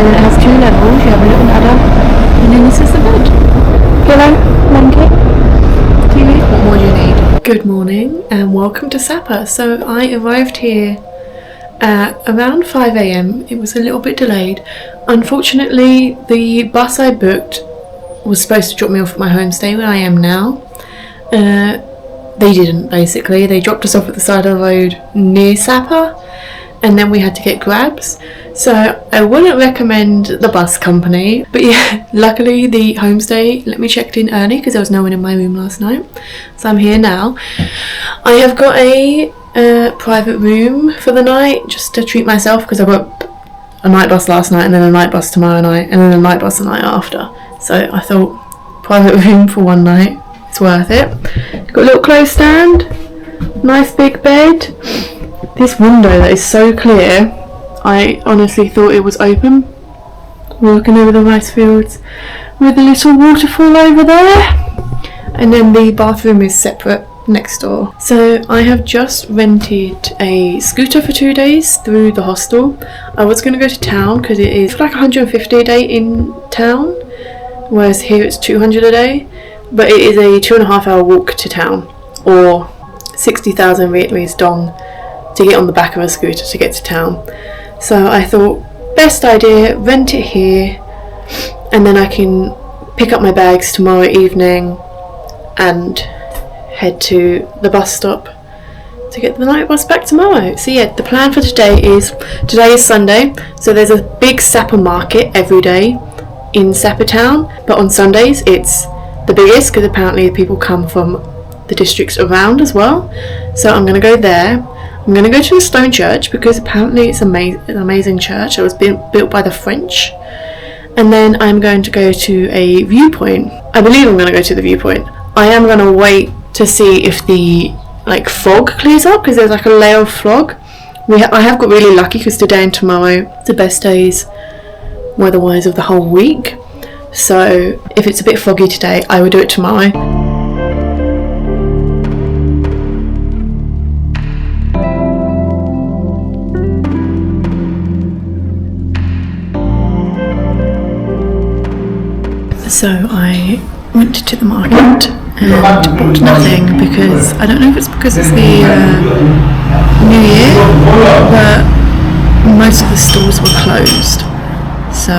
and it has 2 levels. You have a little ladder, and then this is the bed. Pillow, blanket, TV. What more do you need? Good morning and welcome to Sapa. So I arrived here at around 5 a.m. It was a little bit delayed. Unfortunately, the bus I booked was supposed to drop me off at my homestay where I am now. They didn't, basically. They dropped us off at the side of the road near Sapa, and then we had to get grabs. So I wouldn't recommend the bus company, but yeah, luckily the homestay let me check in early because there was no one in my room last night. So I'm here now. I have got a private room for the night just to treat myself because I got a night bus last night and then a night bus tomorrow night and then a night bus the night after. So I thought private room for one night, it's worth it. Got a little clothes stand, nice big bed. This window that is so clear, I honestly thought it was open. We're looking over the rice fields with a little waterfall over there. And then the bathroom is separate next door. So I have just rented a scooter for 2 days through the hostel. I was going to go to town because it is like 150 a day in town, whereas here it's 200 a day. But it is a 2.5 hour walk to town, or 60,000 Vietnamese dong to get on the back of a scooter to get to town. So I thought, best idea, rent it here, and then I can pick up my bags tomorrow evening and head to the bus stop to get the night bus back tomorrow. So yeah, the plan for today is Sunday, so there's a big Sapa market every day in Sapa town, but on Sundays it's the biggest because apparently people come from the districts around as well. So I'm going to go there. I'm going to go to the stone church because apparently it's an amazing church. It was built by the French. And then I'm going to go to a viewpoint. I believe I'm going to go to the viewpoint. I am going to wait to see if the fog clears up because there's like a layer of fog. I have got really lucky because today and tomorrow are the best days weather-wise of the whole week. So if it's a bit foggy today, I will do it tomorrow. So I went to the market and bought nothing because I don't know if it's because it's the New Year, but most of the stores were closed. So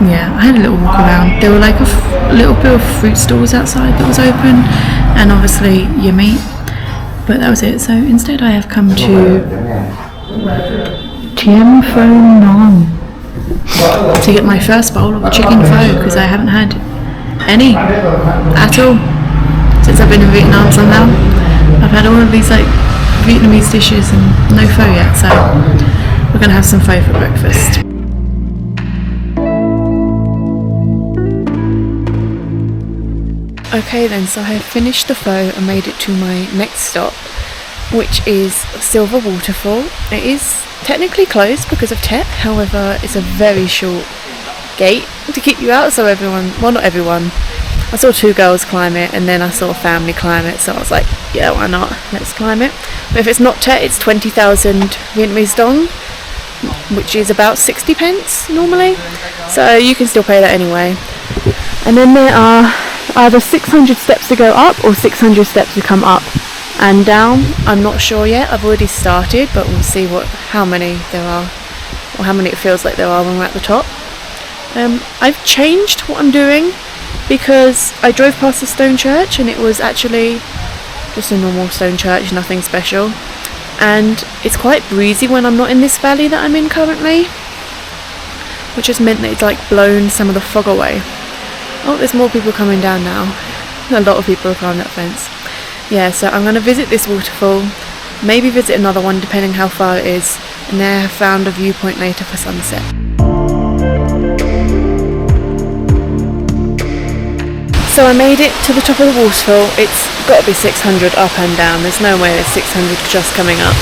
yeah, I had a little walk around. There were like a little bit of fruit stalls outside that was open, and obviously yummy, but that was it. So instead I have come to Tien Pho Nam to get my first bowl of chicken pho because I haven't had any at all since I've been in Vietnam. Somehow I've had all of these Vietnamese dishes and no pho yet, so we're gonna have some pho for breakfast. Okay then, so I have finished the pho and made it to my next stop, which is Silver Waterfall. It is technically closed because of Tet, however it's a very short gate to keep you out, so not everyone. I saw 2 girls climb it and then I saw a family climb it, so I was like, yeah, why not, let's climb it. But if it's not Tet, it's 20,000 Vietnamese dong, which is about 60 pence normally, so you can still pay that anyway. And then there are either 600 steps to go up or 600 steps to come up and down. I'm not sure yet. I've already started, but we'll see how many there are, or how many it feels like there are when we're at the top. I've changed what I'm doing because I drove past the stone church and it was actually just a normal stone church, nothing special. And it's quite breezy when I'm not in this valley that I'm in currently, which has meant that it's blown some of the fog away. Oh, there's more people coming down now. A lot of people have climbed that fence. Yeah, so I'm going to visit this waterfall, maybe visit another one depending how far it is, and then I have found a viewpoint later for sunset. So I made it to the top of the waterfall. It's got to be 600 up and down. There's no way there's 600 just coming up.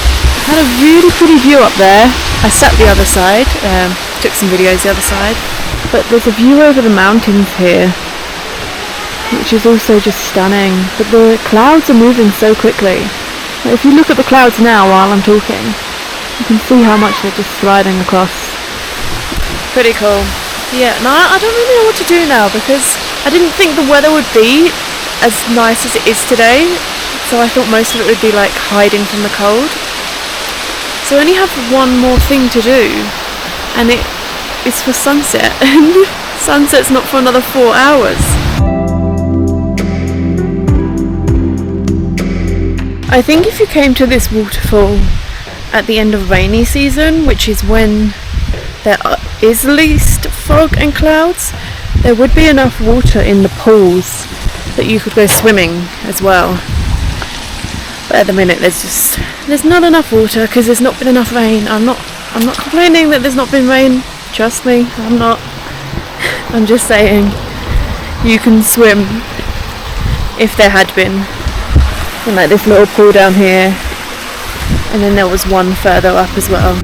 I had a really pretty view up there. I sat the other side, took some videos the other side. But there's a view over the mountains here, which is also just stunning. But the clouds are moving so quickly. If you look at the clouds now while I'm talking, you can see how much they're just sliding across. Pretty cool. Yeah, no, I don't really know what to do now because I didn't think the weather would be as nice as it is today. So I thought most of it would be like hiding from the cold. So I only have one more thing to do, and it's for sunset, and sunset's not for another 4 hours. I think if you came to this waterfall at the end of rainy season, which is when there is least fog and clouds, there would be enough water in the pools that you could go swimming as well. But at the minute there's not enough water because there's not been enough rain. I'm not complaining that there's not been rain. Trust me, I'm not. I'm just saying you can swim if there had been. And like this little pool down here, and then there was one further up as well.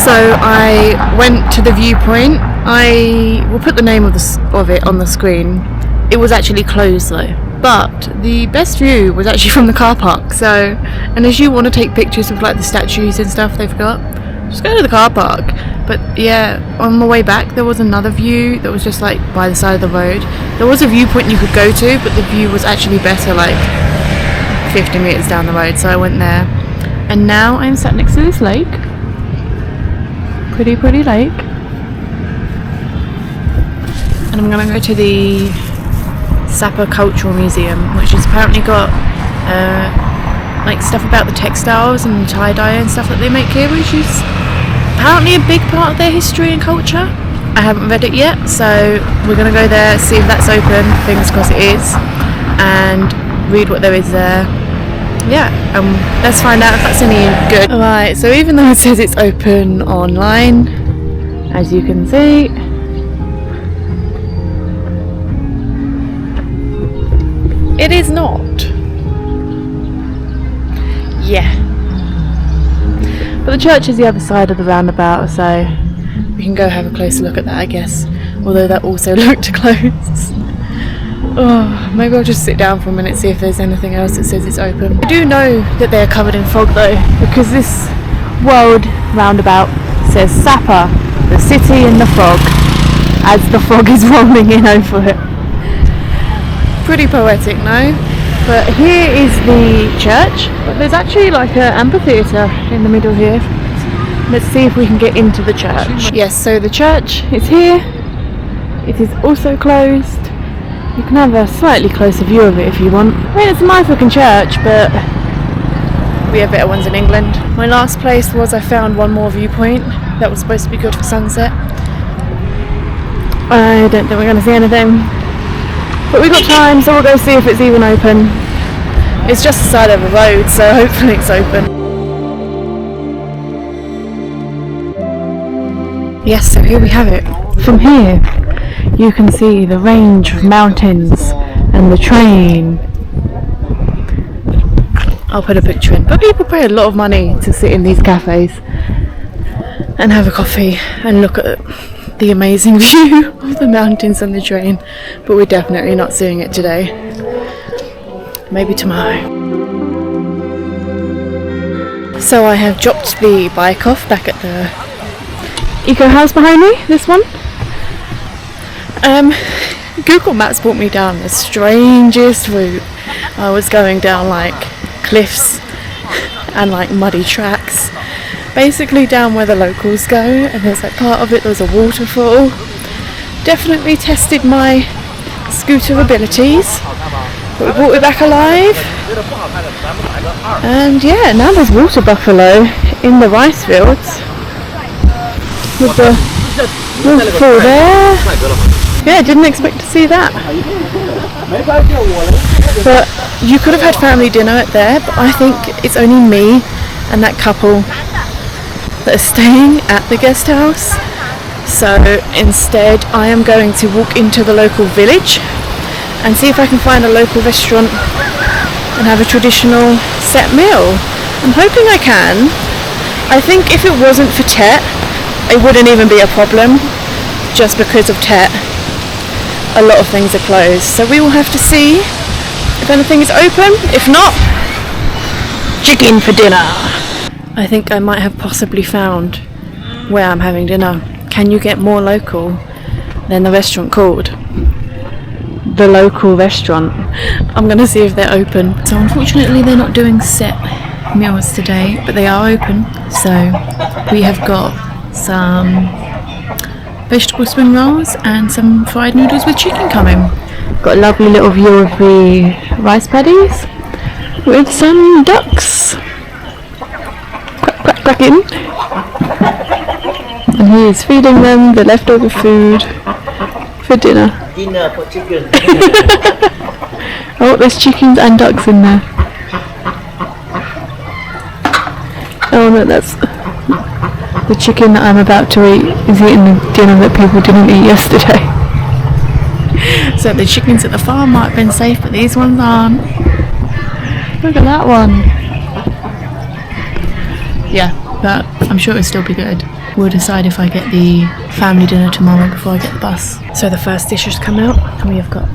So I went to the viewpoint. I will put the name of it on the screen. It was actually closed though, but the best view was actually from the car park. So, and as you want to take pictures of like the statues and stuff they've got, just go to the car park. But yeah, on the way back there was another view that was just like by the side of the road. There was a viewpoint you could go to, but the view was actually better like 50 meters down the road, so I went there. And now I'm sat next to this lake. Pretty lake. And I'm gonna go to the Sapa Cultural Museum, which has apparently got like stuff about the textiles and tie-dye and stuff that they make here, which is apparently a big part of their history and culture. I haven't read it yet, so we're gonna go there, see if that's open, fingers crossed it is, and read what there is there. Yeah, let's find out if that's any good. Alright, so even though it says it's open online, as you can see, it is not. Yeah. But the church is the other side of the roundabout, so we can go have a closer look at that, I guess. Although that also looked closed. Oh, maybe I'll just sit down for a minute, see if there's anything else that says it's open. I do know that they're covered in fog though, because this world roundabout says Sapa, the city in the fog, as the fog is rolling in over it. Pretty poetic, no? But here is the church, but there's actually like an amphitheatre in the middle here. Let's see if we can get into the church. Yes, so the church is here. It is also closed. You can have a slightly closer view of it if you want. I mean, it's a nice looking church, but we have better ones in England. My last place was I found one more viewpoint that was supposed to be good for sunset. I don't think we're going to see anything. But we've got time, so we'll go see if it's even open. It's just the side of the road, so hopefully it's open. Yes, so here we have it. From here, you can see the range of mountains and the train. I'll put a picture in. But people pay a lot of money to sit in these cafes and have a coffee and look at the amazing view of the mountains and the train. But we're definitely not seeing it today. Maybe tomorrow. So I have dropped the bike off back at the eco house behind me, this one. Google Maps brought me down the strangest route. I was going down like cliffs and like muddy tracks, basically down where the locals go, and there's like part of it there's a waterfall. Definitely tested my scooter abilities, but we brought it back alive. And yeah, now there's water buffalo in the rice fields with the waterfall there. Yeah, didn't expect to see that. But you could have had family dinner at there, but I think it's only me and that couple that are staying at the guest house. So instead I am going to walk into the local village and see if I can find a local restaurant and have a traditional set meal. I'm hoping I can. I think if it wasn't for Tet, it wouldn't even be a problem, just because of Tet. a lot of things are closed, so we will have to see if anything is open. If not, chicken for dinner. I think I might have possibly found where I'm having dinner. Can you get more local than the restaurant called The Local Restaurant? I'm gonna see if they're open. So unfortunately they're not doing set meals today, but they are open. So we have got some vegetable spring rolls and some fried noodles with chicken coming. Got a lovely little view of the rice paddies with some ducks. Quack, quack, quack in. And he is feeding them the leftover food for dinner. Dinner for chicken. Oh, there's chickens and ducks in there. Oh no, that's the chicken that I'm about to eat is eating the dinner that people didn't eat yesterday. So the chickens at the farm might have been safe, but these ones aren't. Look at that one. Yeah, but I'm sure it'll still be good. We'll decide if I get the family dinner tomorrow before I get the bus. So the first dish has come out, and we have got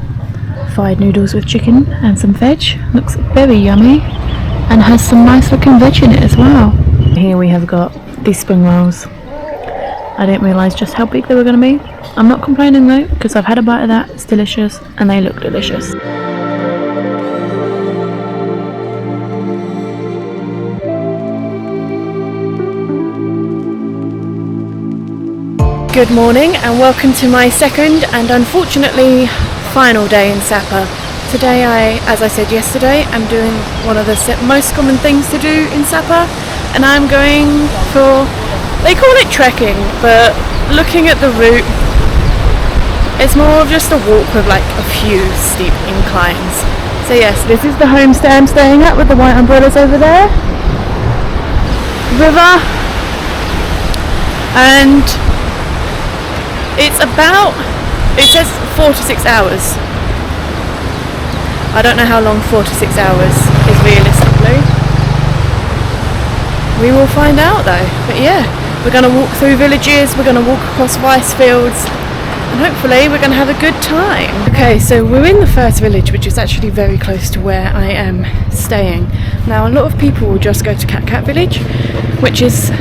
fried noodles with chicken and some veg. Looks very yummy, and has some nice looking veg in it as well. Here we have got these spring rolls. I didn't realise just how big they were going to be. I'm not complaining though, because I've had a bite of that. It's delicious, and they look delicious. Good morning and welcome to my second and unfortunately final day in Sapa. Today as I said yesterday, I'm doing one of the most common things to do in Sapa, and I'm going for, they call it trekking, but looking at the route, it's more of just a walk with like a few steep inclines. So yes, this is the homestay I'm staying at with the white umbrellas over there. River. And it's about, it says 4 to 6 hours. I don't know how long 4 to 6 hours is realistically. We will find out though. But yeah, we're going to walk through villages, we're going to walk across rice fields, and hopefully we're going to have a good time. Okay, so we're in the first village, which is actually very close to where I am staying. Now a lot of people will just go to Kat village, which is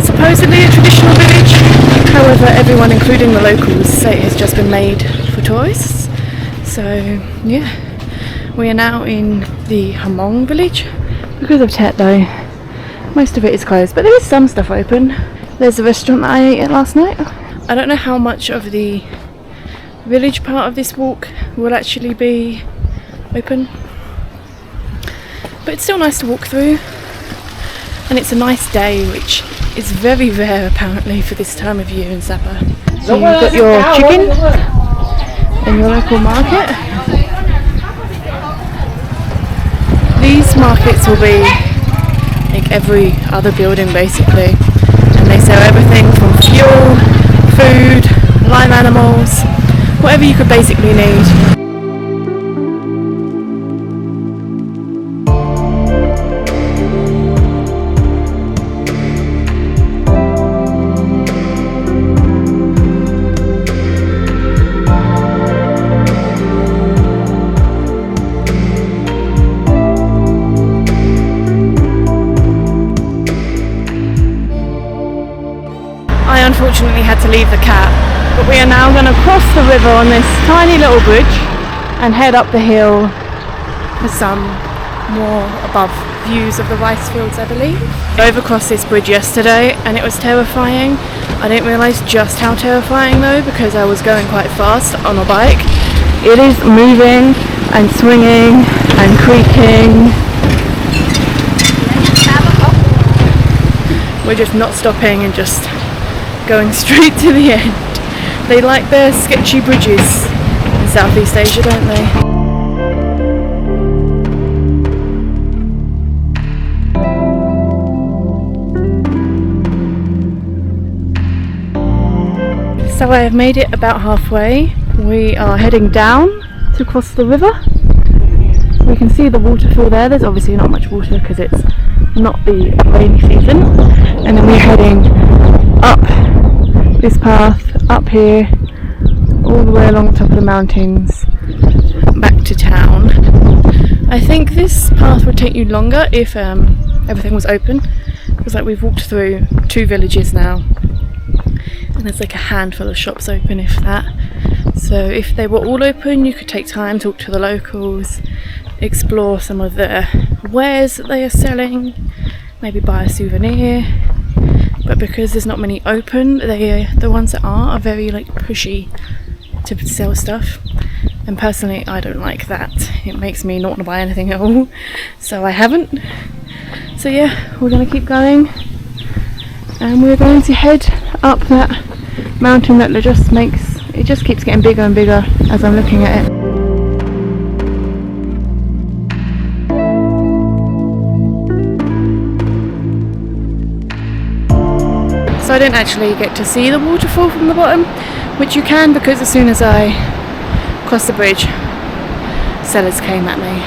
supposedly a traditional village. However, everyone, including the locals, say it has just been made for tourists. So yeah, we are now in the Hanoi village. Because of Tet though, most of it is closed, but there is some stuff open. There's a restaurant that I ate at last night. I don't know how much of the village part of this walk will actually be open, but it's still nice to walk through, and it's a nice day, which is very rare apparently for this time of year in Sapa. So you've got your chicken in your local market. These markets will be like every other building basically, and they sell everything from fuel, food, live animals, whatever you could basically need. I unfortunately had to leave the cat, but we are now going to cross the river on this tiny little bridge and head up the hill for some more above views of the rice fields, I believe. I overcrossed this bridge yesterday and it was terrifying. I didn't realise just how terrifying though, because I was going quite fast on a bike. It is moving and swinging and creaking. We're just not stopping and just going straight to the end. They like their sketchy bridges in Southeast Asia, don't they? So I have made it about halfway. We are heading down to cross the river. We can see the waterfall there. There's obviously not much water because it's not the rainy season. And then we're heading up this path up here all the way along the top of the mountains back to town. I think this path would take you longer if everything was open, because like we've walked through 2 villages now and there's like a handful of shops open, if that. So if they were all open, you could take time, talk to the locals, explore some of the wares that they are selling, maybe buy a souvenir. But because there's not many open, the ones that are very like pushy to sell stuff, and personally I don't like that. It makes me not want to buy anything at all, so I haven't. So yeah, we're going to keep going, and we're going to head up that mountain that just keeps getting bigger and bigger as I'm looking at it. So I didn't actually get to see the waterfall from the bottom, which you can, because as soon as I crossed the bridge, sellers came at me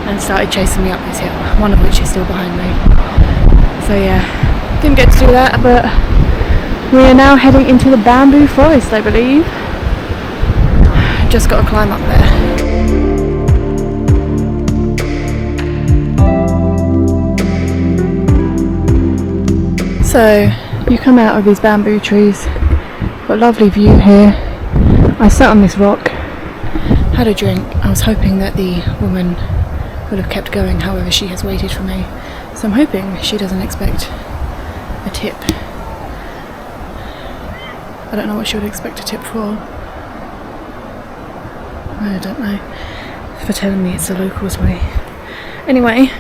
and started chasing me up this hill, one of which is still behind me. So yeah, didn't get to do that, but we are now heading into the bamboo forest, I believe. Just got to climb up there. So you come out of these bamboo trees, got a lovely view here. I sat on this rock, had a drink. I was hoping that the woman would have kept going, however she has waited for me. So I'm hoping she doesn't expect a tip. I don't know what she would expect a tip for. I don't know. For telling me it's the locals' way. Anyway,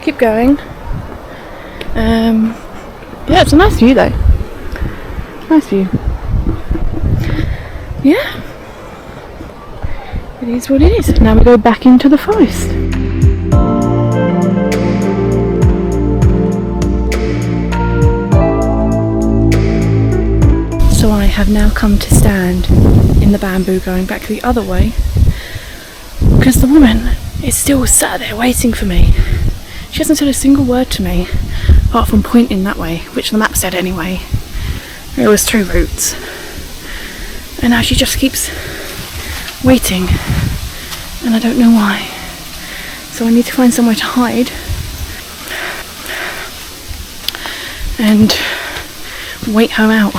keep going. Yeah, it's a nice view though. Nice view. Yeah. It is what it is. Now we go back into the forest. So I have now come to stand in the bamboo going back the other way, because the woman is still sat there waiting for me. She hasn't said a single word to me, apart from pointing that way, which the map said anyway. It was 2 routes. And now she just keeps waiting, and I don't know why. So I need to find somewhere to hide and wait her out.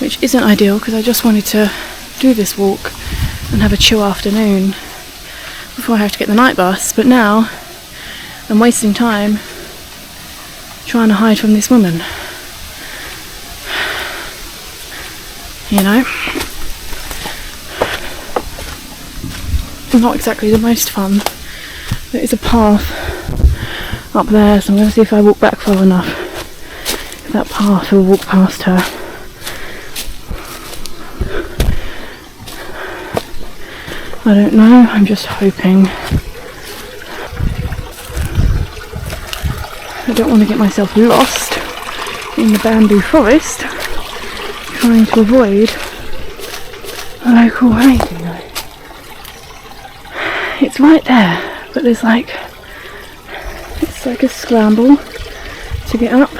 Which isn't ideal, because I just wanted to do this walk and have a chill afternoon before I have to get the night bus, but now I'm wasting time trying to hide from this woman. You know? Not exactly the most fun. There is a path up there, so I'm going to see if I walk back far enough. If that path will walk past her. I don't know, I'm just hoping. I don't want to get myself lost in the bamboo forest trying to avoid a local way, you know. It's right there, but there's like, it's like a scramble to get up.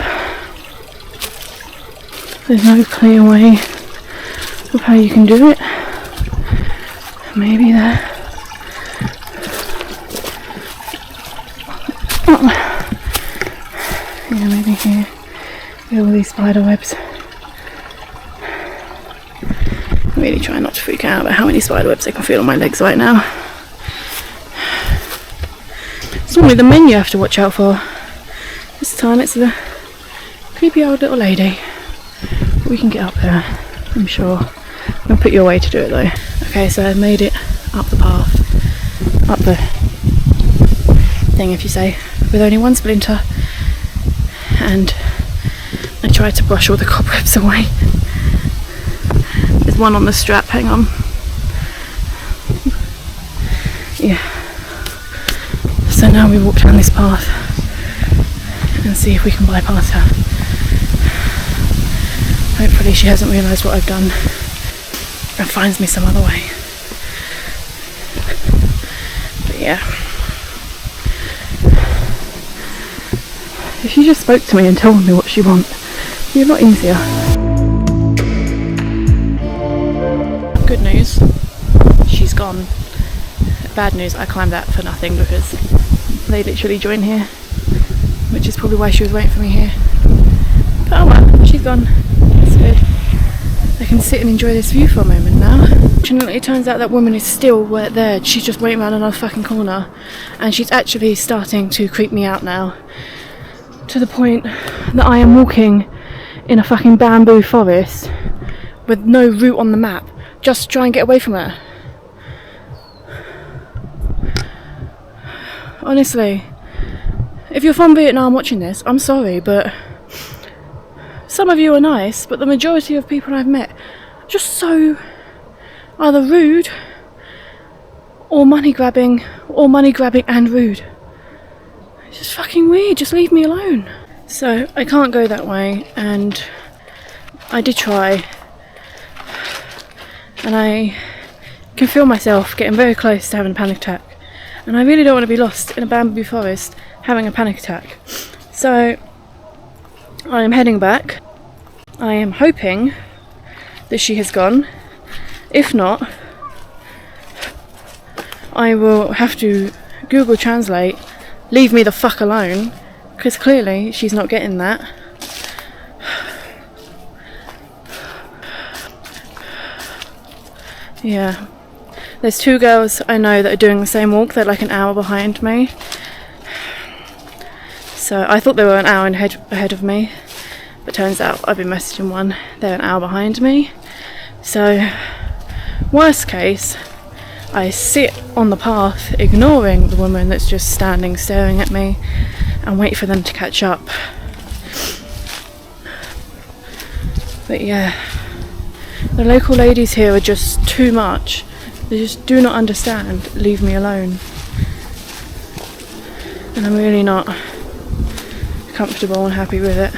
There's no clear way of how you can do it. Maybe there. Oh. Yeah, maybe here. With all these spider webs. I'm really trying not to freak out about how many spider webs I can feel on my legs right now. It's normally the men you have to watch out for. This time it's the creepy old little lady. We can get up there, I'm sure. I'm going to put you away to do it though. Okay, so I've made it up the path, up the thing if you say, with only one splinter, and I tried to brush all the cobwebs away. There's one on the strap, hang on. Yeah. So now we walk down this path and see if we can bypass her. Hopefully she hasn't realised what I've done and finds me some other way. But yeah. If she just spoke to me and told me what she wants, You're not easier. Good news, she's gone. Bad news, I climbed that for nothing because they literally joined here, which is probably why she was waiting for me here. But oh well, she's gone. It's good. I can sit and enjoy this view for a moment now. Fortunately, it turns out that woman is still there. She's just waiting around another fucking corner, and she's actually starting to creep me out now, to the point that I am walking in a fucking bamboo forest with no route on the map, just to try and get away from her. Honestly, if you're from Vietnam watching this, I'm sorry, but some of you are nice, but the majority of people I've met are just so either rude or money grabbing and rude. It's just fucking weird, just leave me alone. So I can't go that way, and I did try, and I can feel myself getting very close to having a panic attack, and I really don't want to be lost in a bamboo forest having a panic attack. So I am heading back. I am hoping that she has gone. If not, I will have to Google Translate, leave me the fuck alone, because clearly she's not getting that. Yeah. There's two girls I know that are doing the same walk. They're like an hour behind me. So I thought they were an hour ahead of me, but turns out I've been messaging one. They're an hour behind me. So worst case, I sit on the path ignoring the woman that's just standing staring at me and wait for them to catch up. But yeah, the local ladies here are just too much. They just do not understand, leave me alone. And I'm really not comfortable and happy with it.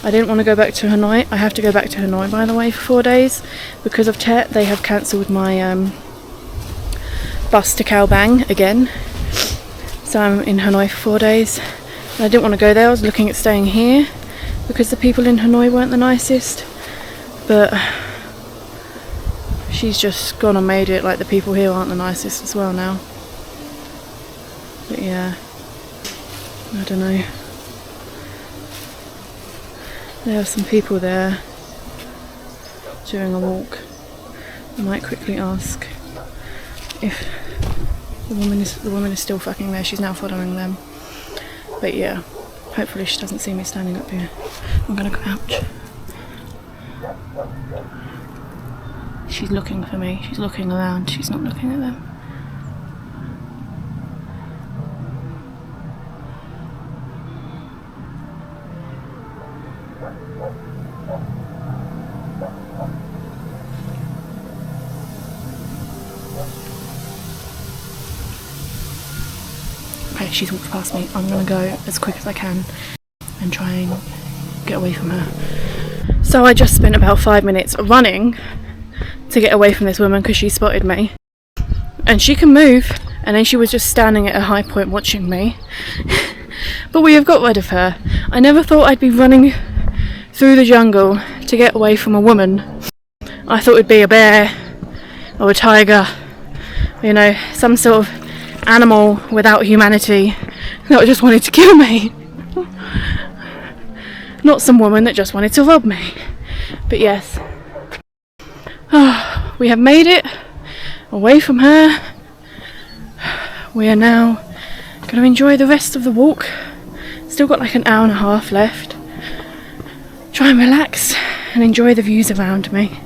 I didn't want to go back to Hanoi. I have to go back to Hanoi, by the way, for 4 days. Because of Tet, they have cancelled my bus to Cao Bang again. So I'm in Hanoi for 4 days. And I didn't want to go there. I was looking at staying here because the people in Hanoi weren't the nicest. But she's just gone and made it like the people here aren't the nicest as well now. But yeah, I don't know. There are some people there during a walk. I might quickly ask if the woman is still fucking there. She's now following them. But yeah, hopefully she doesn't see me standing up here. I'm gonna go, ouch. She's looking for me. She's looking around. She's not looking at them. Okay, she's walked past me. I'm gonna go as quick as I can and try and get away from her. So I just spent about 5 minutes running to get away from this woman because she spotted me. And she can move, and then she was just standing at a high point watching me. But we have got rid of her. I never thought I'd be running through the jungle to get away from a woman. I thought it'd be a bear or a tiger, you know, some sort of animal without humanity that just wanted to kill me. Not some woman that just wanted to rob me. But yes, we have made it away from her. We are now going to enjoy the rest of the walk. Still got like an hour and a half left. Try and relax and enjoy the views around me.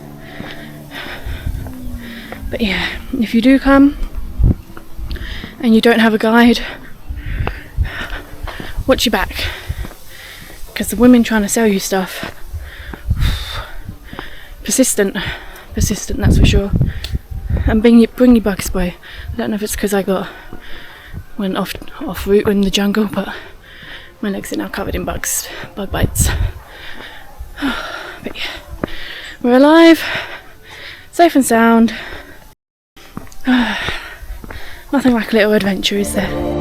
But yeah, if you do come and you don't have a guide, watch your back, because the women trying to sell you stuff, persistent, that's for sure. And bring your bug spray. I don't know if it's because I went off route in the jungle, but my legs are now covered in bug bites. But yeah, we're alive, safe and sound. Nothing like a little adventure, is there?